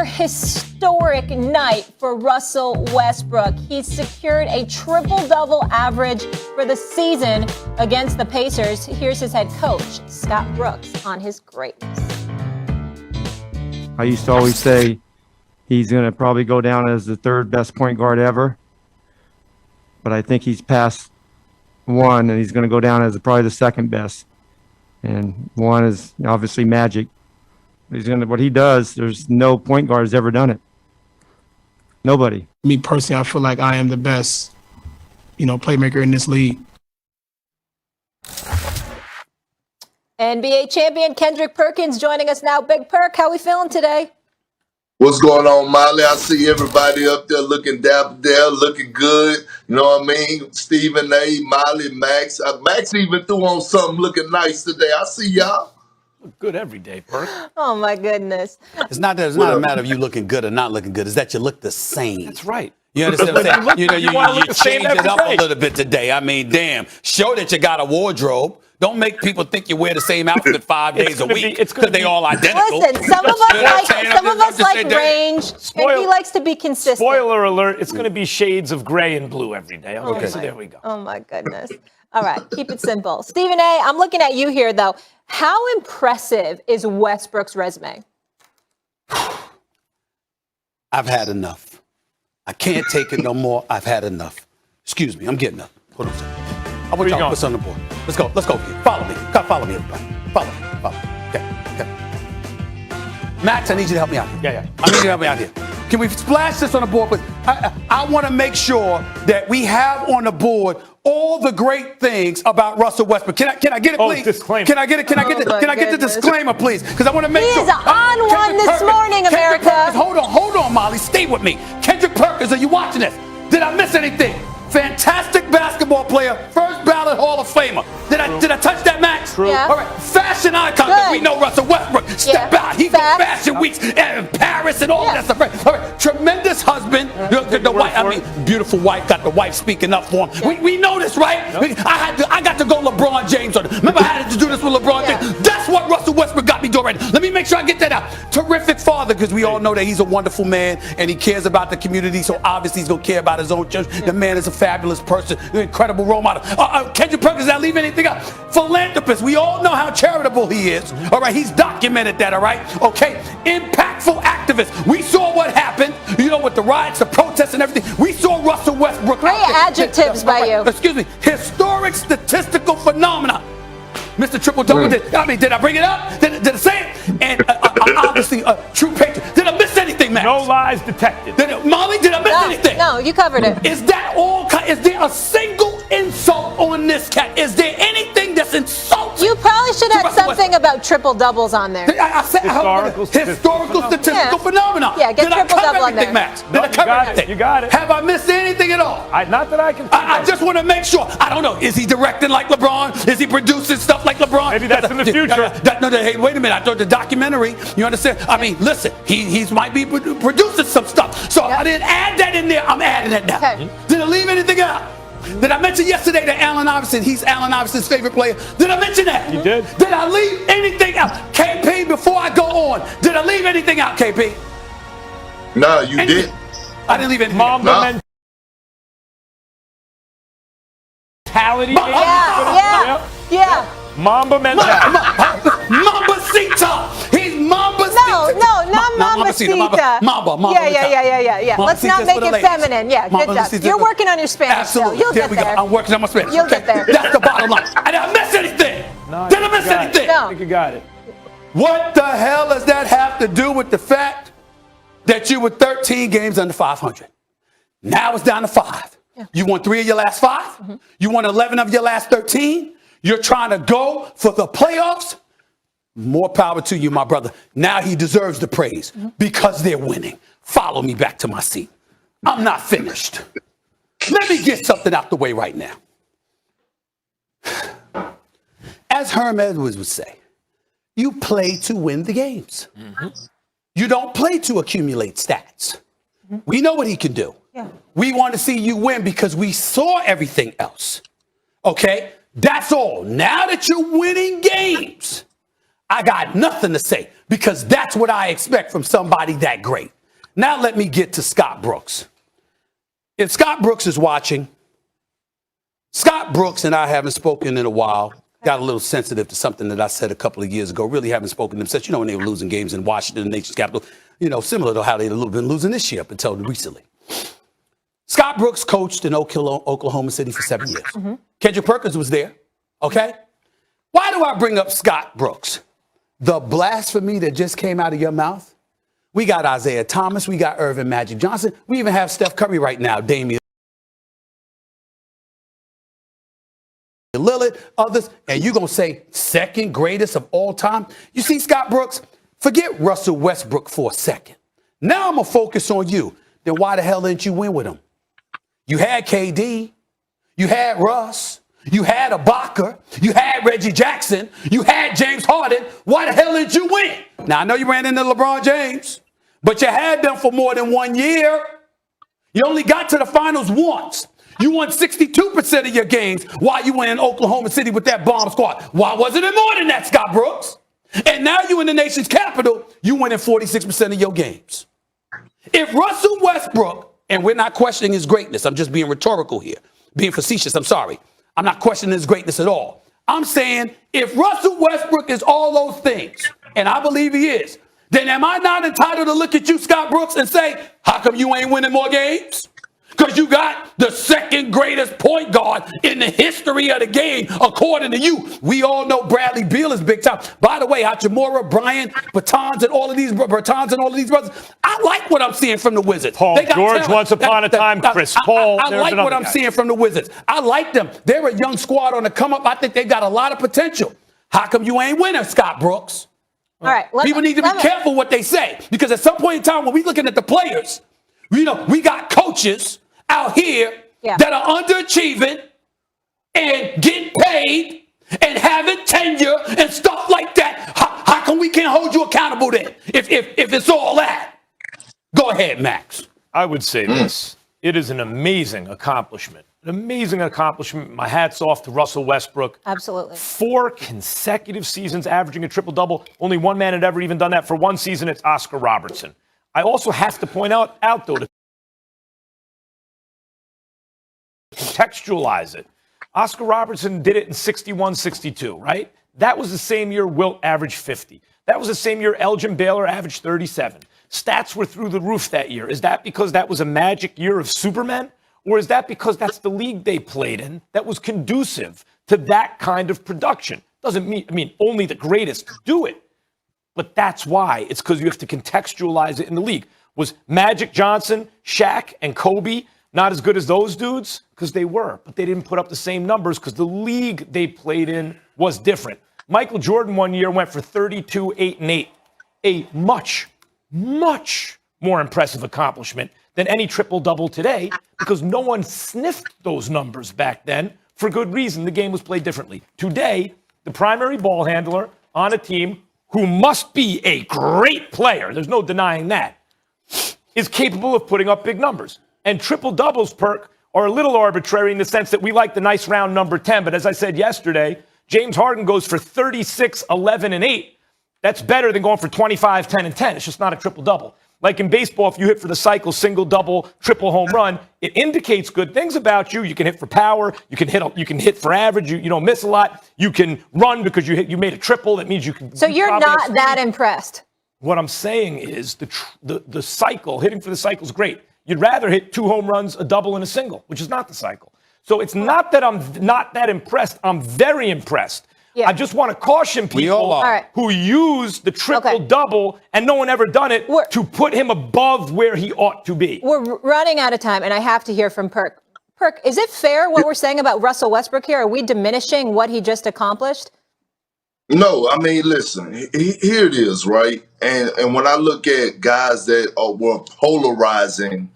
historic night for Russell Westbrook. He's secured a triple-double average for the season against the Pacers. Here's his head coach, Scott Brooks, on his greatness. I used to always say he's going to probably go down as the third best point guard ever. But I think he's past one, and he's going to go down as probably the second best. And one is obviously Magic. What he does, there's no point guard has ever done it. Nobody. Me personally, I feel like I am the best, playmaker in this league. NBA champion Kendrick Perkins joining us now. Big Perk, how we feeling today? What's going on, Molly? I see everybody up there looking dapper there, looking good. You know what I mean? Stephen A., Molly, Max. Max even threw on something looking nice today. I see y'all. Look good every day, Perk. Oh, my goodness. It's not a matter of you looking good or not looking good. It's that you look the same. That's right. You understand what I'm saying? You same changed it up day. a little bit today. I mean, damn. Show that you got a wardrobe. Don't make people think you wear the same outfit 5 days a week because they all identical. Listen, some of us like range, and he likes to be consistent. Spoiler alert, it's going to be shades of gray and blue every day. Okay, so there we go. Oh, my goodness. All right, keep it simple. Stephen A., I'm looking at you here, though. How impressive is Westbrook's resume? I've had enough. I can't take it no more. I've had enough. Excuse me, I'm getting up. Hold on a second. I want y'all to put something on the board. Let's go. Let's go. Follow me. Come follow me, everybody. Follow me. Okay. Max, I need you to help me out here. Yeah. I need you to help me out here. Can we splash this on the board? But I want to make sure that we have on the board all the great things about Russell Westbrook. Can I get it, please? Disclaimer. Can I get it? Can I get the disclaimer, please? Because I want to make sure. He is on one this morning, America. Kendrick Perkins, hold on, Molly. Stay with me. Kendrick Perkins, are you watching this? Did I miss anything? Fantastic basketball player, first ballot Hall of Famer. Did I touch that, Max? True. Yeah. All right, fashion icon. Because we know Russell Westbrook. Step out. He go fashion weeks in Paris and all that stuff. Right. All right, tremendous husband. The wife, beautiful wife. Got the wife speaking up for him. Yeah. We know this, right? Yep. I got to go LeBron James on it. Remember, I had to do this with LeBron James. That's what Russell Westbrook got me doing right now. Let me make sure I get that out. Terrific father, because we all know that he's a wonderful man and he cares about the community. So obviously he's gonna care about his own church. The man is a fabulous person, an incredible role model. Kendrick Perkins, did I leave anything out? Philanthropist. We all know how charitable he is. All right, he's documented that. All right, okay. Impactful activist. We saw what happened. With the riots, the protests, and everything. We saw Russell Westbrook. Great adjectives by you. Excuse me. Historic statistical phenomenon. Mr. Triple Double did I bring it up? Did I say it? And obviously a true patriot. Did I miss anything, Max? No lies detected. Molly, did I miss anything? No, you covered it. Is that all? Is there a single insult on this cat? Is there anything that's insulting? You probably should have something about triple doubles on there. I said historical statistical phenomenon. Yeah, get triple double on there. Max? Did I cover everything? You got it. Have I missed anything at all? Not that I can think I just want to make sure. I don't know. Is he directing like LeBron? Is he producing stuff like LeBron? Maybe that's in the future. Hey, wait a minute. I thought the documentary, you understand? I mean, listen, he might be producing some stuff. So I didn't add that in there. I'm adding it now. Okay. Did I leave anything out? Did I mention yesterday that Allen Iverson, he's Allen Iverson's favorite player? Did I mention that? You did. Did I leave anything out? KP, before I go on, did I leave anything out, KP? No, you didn't. I didn't leave anything Mamba out. mentality. Yeah. Mamba mentality. Mambacita. He's Mambacita. No, not Mambacita. Mamba. Yeah. Let's not make it feminine. Yeah, good job. You're working on your Spanish. Absolutely. You'll get there. I'm working on my Spanish. You'll get there. That's the bottom line. Did I miss anything? No, Did I miss anything? No. I think you got it. What the hell does that have to do with the fact that you were 13 games under 500? Now it's down to 5. Yeah. You won 3 of your last 5. Mm-hmm. You won 11 of your last 13. You're trying to go for the playoffs. More power to you, my brother. Now he deserves the praise because they're winning. Follow me back to my seat. I'm not finished. Let me get something out the way right now. As Herm Edwards would say, you play to win the games. Mm-hmm. You don't play to accumulate stats. Mm-hmm. We know what he can do. Yeah. We want to see you win because we saw everything else. Okay? That's all. Now that you're winning games, I got nothing to say because that's what I expect from somebody that great. Now let me get to Scott Brooks. If Scott Brooks is watching, Scott Brooks and I haven't spoken in a while. Got a little sensitive to something that I said a couple of years ago. Really haven't spoken to them since, when they were losing games in Washington, the nation's capital, similar to how they've been losing this year up until recently. Scott Brooks coached in Oklahoma City for 7 years. Mm-hmm. Kendrick Perkins was there. Okay. Why do I bring up Scott Brooks? The blasphemy that just came out of your mouth. We got Isaiah Thomas. We got Irvin Magic Johnson. We even have Steph Curry right now, Damian Lillard, others, and you're going to say second greatest of all time? You see, Scott Brooks, forget Russell Westbrook for a second. Now I'm going to focus on you. Then why the hell didn't you win with him? You had KD. You had Russ. You had Ibaka. You had Reggie Jackson. You had James Harden. Why the hell didn't you win? Now, I know you ran into LeBron James, but you had them for more than 1 year. You only got to the finals once. You won 62% of your games while you were in Oklahoma City with that bomb squad. Why wasn't it more than that, Scott Brooks? And now you in the nation's capital, you winning 46% of your games. If Russell Westbrook, and we're not questioning his greatness, I'm just being rhetorical here, being facetious, I'm sorry. I'm not questioning his greatness at all. I'm saying if Russell Westbrook is all those things, and I believe he is, then am I not entitled to look at you, Scott Brooks, and say, how come you ain't winning more games? Because you got the second greatest point guard in the history of the game, according to you. We all know Bradley Beal is big time. By the way, Hachimura, Bryant, Bertans, and all of these brothers. I like what I'm seeing from the Wizards. Paul They got George, talent. once upon a time, Chris Paul. I like what I'm seeing from the Wizards. I like them. They're a young squad on the come up. I think they've got a lot of potential. How come you ain't winning, Scott Brooks? All right. People need to be careful what they say, because at some point in time when we're looking at the players, we got coaches out here that are underachieving and getting paid and having tenure and stuff like that. How come we can't hold you accountable then if it's all that? Go ahead, Max. I would say this. It is an amazing accomplishment. An amazing accomplishment. My hat's off to Russell Westbrook. Absolutely. 4 consecutive seasons averaging a triple-double. Only one man had ever even done that for one season. It's Oscar Robertson. I also have to point out though, to contextualize it. Oscar Robertson did it in 61-62, right? That was the same year Wilt averaged 50. That was the same year Elgin Baylor averaged 37. Stats were through the roof that year. Is that because that was a magic year of Superman? Or is that because that's the league they played in that was conducive to that kind of production? Doesn't mean only the greatest do it. But that's why. It's because you have to contextualize it in the league. Was Magic Johnson, Shaq, and Kobe not as good as those dudes? Because they were, but they didn't put up the same numbers because the league they played in was different. Michael Jordan one year went for 32, 8, and 8. A much, much more impressive accomplishment than any triple-double today, because no one sniffed those numbers back then for good reason. The game was played differently. Today, the primary ball handler on a team who must be a great player, there's no denying that, is capable of putting up big numbers. And triple-doubles, Perk, are a little arbitrary in the sense that we like the nice round number 10. But as I said yesterday, James Harden goes for 36, 11, and 8. That's better than going for 25, 10, and 10. It's just not a triple-double. Like in baseball, if you hit for the cycle, single, double, triple home run, it indicates good things about you. You can hit for power. You can hit for average. You don't miss a lot. You can run because you made a triple. That means you can. So you're not that impressed. What I'm saying is the cycle, hitting for the cycle is great. You'd rather hit 2 home runs, a double, and a single, which is not the cycle. So it's not that I'm not that impressed. I'm very impressed. Yeah. I just want to caution people who use the triple-double and no one ever done it to put him above where he ought to be. We're running out of time, and I have to hear from Perk. Perk, is it fair what we're saying about Russell Westbrook here? Are we diminishing what he just accomplished? No, I mean, listen, here it is, right? And when I look at guys that were polarizing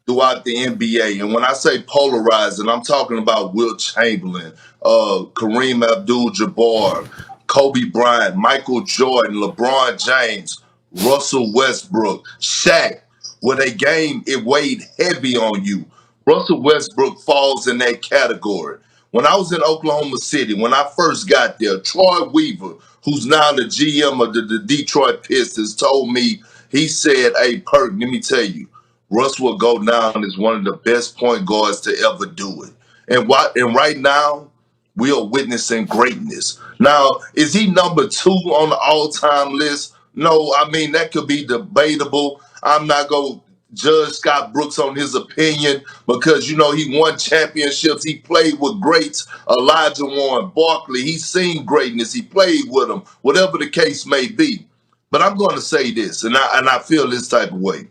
throughout the NBA, and when I say polarizing, I'm talking about Wilt Chamberlain, Kareem Abdul-Jabbar, Kobe Bryant, Michael Jordan, LeBron James, Russell Westbrook, Shaq, where they game, it weighed heavy on you. Russell Westbrook falls in that category. When I was in Oklahoma City, when I first got there, Troy Weaver, who's now the GM of the Detroit Pistons, told me, He said, "Hey, Perk, let me tell you, Russ will go down as one of the best point guards to ever do it." And right now, we are witnessing greatness. Now, is he number 2 on the all-time list? No, I mean, that could be debatable. I'm not going to judge Scott Brooks on his opinion because, you know, he won championships. He played with greats, Elijah Warren, Barkley. He's seen greatness. He played with them, whatever the case may be. But I'm going to say this, and I feel this type of way.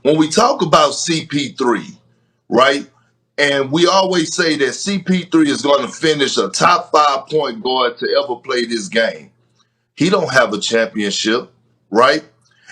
When we talk about CP3, right? And we always say that CP3 is going to finish a top 5 point guard to ever play this game. He don't have a championship, right?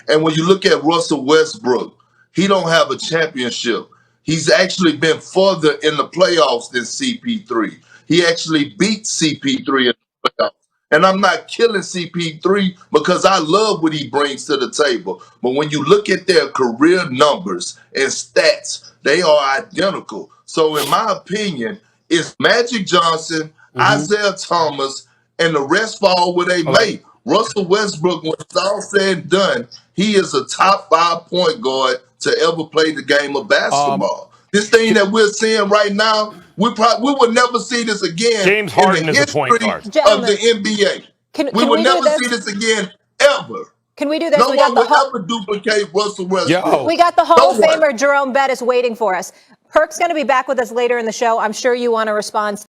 And when you look at Russell Westbrook, he don't have a championship. He's actually been further in the playoffs than CP3. He actually beat CP3 in the playoffs. And I'm not killing CP3 because I love what he brings to the table. But when you look at their career numbers and stats, they are identical. So in my opinion, it's Magic Johnson, Isaiah Thomas, and the rest fall where they may. Russell Westbrook, when it's all said and done, he is a top 5 point guard to ever play the game of basketball. This thing that we're seeing right now, we will never see this again James in Harden the is a point history guard. of Gentlemen, the NBA. We will we never do this? see this again, ever. Can we do this? No We one got the will ever duplicate Russell Westbrook. Yo. We got the Hall No of one. Famer Jerome Bettis waiting for us. Perk's going to be back with us later in the show. I'm sure you want to respond.